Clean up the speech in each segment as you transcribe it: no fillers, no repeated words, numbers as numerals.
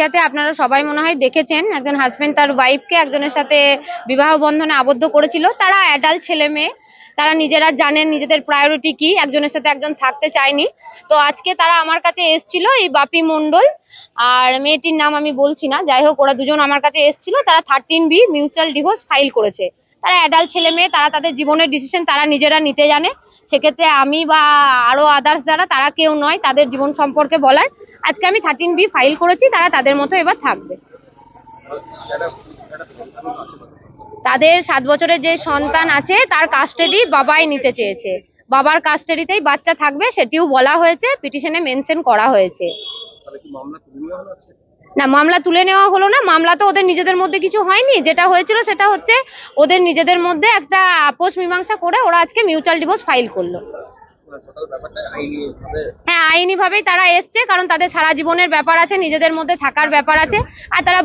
সাথে আপনারা সবাই মনে হয় দেখেছেন, একজন হাজবেন্ড তার ওয়াইফকে একজনের সাথে বিবাহ বন্ধনে আবদ্ধ করেছিল। তারা অ্যাডাল্ট ছেলে মেয়ে, তারা নিজেরা জানেন নিজেদের প্রায়োরিটি কি, একজনের সাথে একজন থাকতে চায়নি। তো আজকে তারা আমার কাছে এসেছিল, এই বাপি মন্ডল আর মেয়েটির নাম আমি বলছি না, যাই হোক ওরা দুজন আমার কাছে এসেছিল। তারা 13B মিউচুয়াল ডিভোর্স ফাইল করেছে। তারা অ্যাডাল্ট ছেলে মেয়ে, তারা তাদের জীবনের ডিসিশন তারা নিজেরা নিতে জানে। সেক্ষেত্রে আমি বা আরো আদার্স যারা, তারা কেউ নয় তাদের জীবন সম্পর্কে বলার। আজকে আমি 13B ফাইল করেছি, তারা তাদের মতো এবার থাকবে। তাদের 7 বছরের যে সন্তান আছে তার কাস্টাডি বাবাই নিতে চেয়েছে, বাবার কাস্টাডিতেই বাচ্চা থাকবে, সেটিও বলা হয়েছে, পিটিশনে মেনশন করা হয়েছে। না, মামলা তুলে নেওয়া হলো না। মামলা তো ওদের নিজেদের মধ্যে কিছু হয়নি, যেটা হয়েছিল সেটা হচ্ছে ওদের নিজেদের মধ্যে একটা আপোষ মীমাংসা করে ওরা আজকে মিউচুয়াল ডিভোর্স ফাইল করলো। হ্যাঁ, আইনি ভাবেই তারা এসছে, কারণ তাদের সারা জীবনের ব্যাপার আছে, নিজেদের মধ্যে থাকার ব্যাপার আছে। আর তারা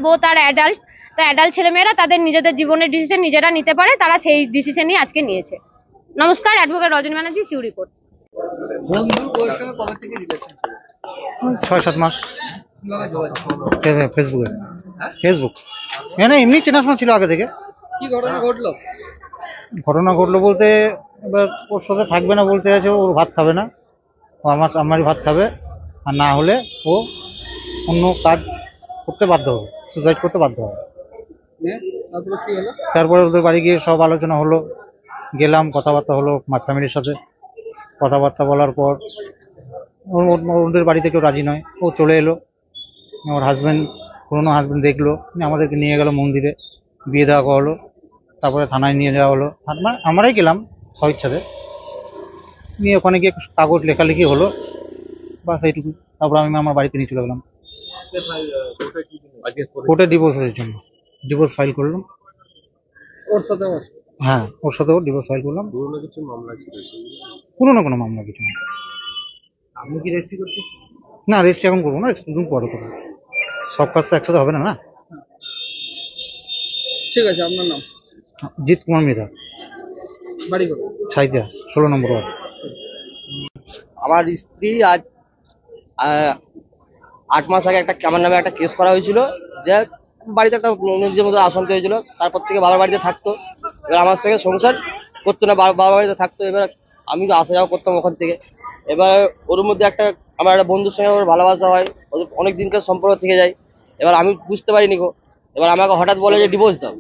বোথ আর অ্যাডাল্ট। তো অ্যাডাল্ট ছেলেমেয়েরা তাদের নিজেদের জীবনের ডিসিশন নিজেরা নিতে পারে, তারা সেই ডিসিশনই আজকে নিয়েছে। নমস্কার, অ্যাডভোকেট রজনী ব্যানার্জি, সিউ রিপোর্ট। 6-7 মাস ফেসবুক মানে এমনি চেনাশোনা ছিল আগে থেকে। কি ঘটনা ঘটলো? ঘটনা ঘটলো বলতে, এবার ওর সাথে থাকবে না বলতে আছে, ওর ভাত খাবে না, ও আমারই ভাত খাবে, আর না হলে ও অন্য কাজ করতে বাধ্য হবে, সুসাইড করতে বাধ্য হবে। তারপরে ওদের বাড়ি গিয়ে সব আলোচনা হলো, গেলাম, কথাবার্তা হলো ফ্যামিলির সাথে। কথাবার্তা বলার পর ওদের বাড়িতে কেউ রাজি নয়, ও চলে এলো। ওর পুরোনো হাজব্যান্ড দেখলো, আমাদেরকে নিয়ে গেল মন্দিরে, বিয়ে দেওয়া হলো। তারপরে থানায় নিয়ে যাওয়া হলো, আমরাই গেলাম স্বইচ্ছাতে, নিয়ে ওখানে গিয়ে কাগজ লেখালেখি হলো, বাস এইটুকু। তারপর আমি আমার বাড়িতে নিয়ে চলে গেলাম কোর্টে ডিভোর্সের জন্য। ডিভোর্স ফাইল করলাম ওর সাথে। হ্যাঁ, ওর সাথেও ডিভোর্স ফাইল করলাম। পুরোনো কোনো মামলা কিছু নেই। আপনি কি রেজিস্ট্রি করছেন? না, রেজিস্ট্রি এখন করবো না, কিছুদিন পরে করবো, সব কাজ তো একসাথে হবে না। না, ঠিক আছে। আপনার নাম? জিৎ কুমার মৃধা, বাড়ি কোথায়? সাইতিয়া, 16 নম্বর ওয়ার্ড। আমার স্ত্রী আজ 8 মাস আগে আমার নামে একটা কেস করা হয়েছিল, যে বাড়িতে একটা নিজের মধ্যে অশান্তি হয়েছিল। তারপর থেকে বাবার বাড়িতে থাকতো, এবার আমার সঙ্গে সংসার করতো না, বাবার বাড়িতে থাকতো। এবার আমি আসা যাওয়া করতাম ওখান থেকে। এবার ওর মধ্যে আমার একটা বন্ধুর সঙ্গে ওর ভালোবাসা হয়, ওদের অনেক দিনকার সম্পর্ক থেকে যায়। এবার আমি বুঝতে পারিনি গো, এবার আমাকে হঠাৎ বলে যে ডিভোর্স দাও।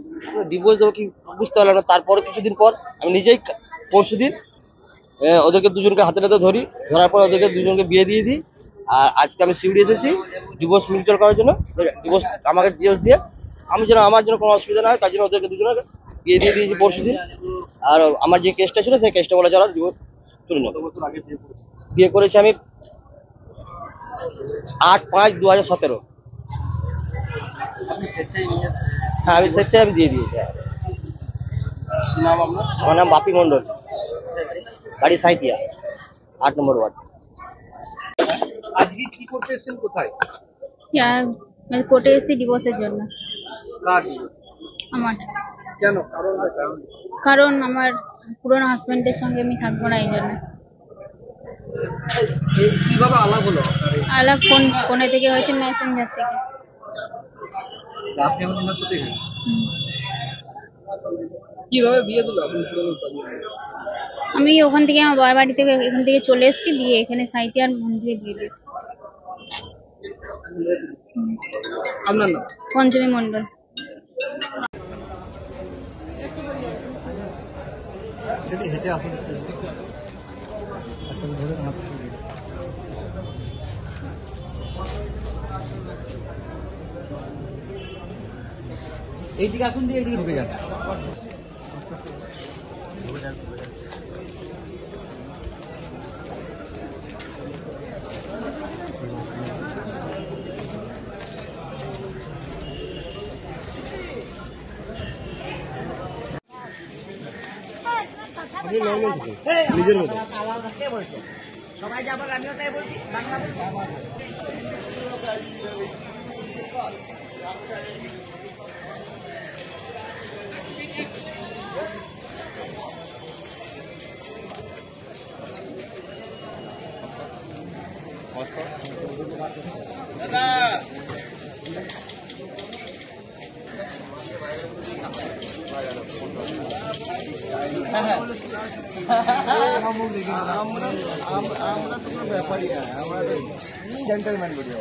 ডিভোর্স দেবো কি বুঝতে পারলাম না। তারপরে কিছুদিন পর আমি নিজেই পরশুদিন ওদেরকে দুজনকে হাতে নাতে ধরার পর ওদেরকে দুজনকে বিয়ে দিয়ে দিই। আর আজকে আমি সিউড়ি এসেছি ডিভোর্স মিউচুয়াল করার জন্য। ডিভোর্স আমাকে ডিভোর্স দিয়ে আমার জন্য কোনো অসুবিধা না হয়, তার জন্য ওদেরকে দুজনকে বিয়ে দিয়ে দিয়েছি পরশুদিন। আর আমার যে কেসটা ছিল সেই কেসটা বলে যারা ডিভোর্স তুলে নেব। বিয়ে করেছি আমি 8/5/2017। হ্যাঁ, আমি স্বেচ্ছায় দিয়ে দিয়েছি। আমার নাম বাপি মন্ডল, বাড়ি সাইতিয়া, 8 নম্বর ওয়ার্ড। আজকে কি করতে এসেছেন? কোথায়? আমি কোর্টে এসেছি ডিভোর্সের জন্য। আমার কেন? কারণ আমার পুরোনো হাজবেন্ডের সঙ্গে আমি থাকবো না, এই জন্য। কিভাবে আলাপ হলো? আলাপ ফোনে থেকে হয়েছে, মেসেঞ্জার থেকে। আপনি আমার সাথে কিভাবে বিয়ে দিল? আপনি পুরোনো স্বামী? আমি ওখান থেকে আমার বাবার বাড়ি থেকে এখান থেকে চলে এসেছি, দিয়ে এখানে সাইতিয়ার মন্দিরে বিয়ে দিয়েছি। আপনার নাম? পঞ্চমী মন্ডল। হেঁটে আসুন। এইদিকে আসুন, দিয়ে এইদিকে ঢুকে যান। নিজের মতো সবাই যাবার, আমিও তাই বলছি, বাংলা দাদা। আমরা তো কোনো ব্যাপারই না, আমরা জেন্টলম্যান বলি।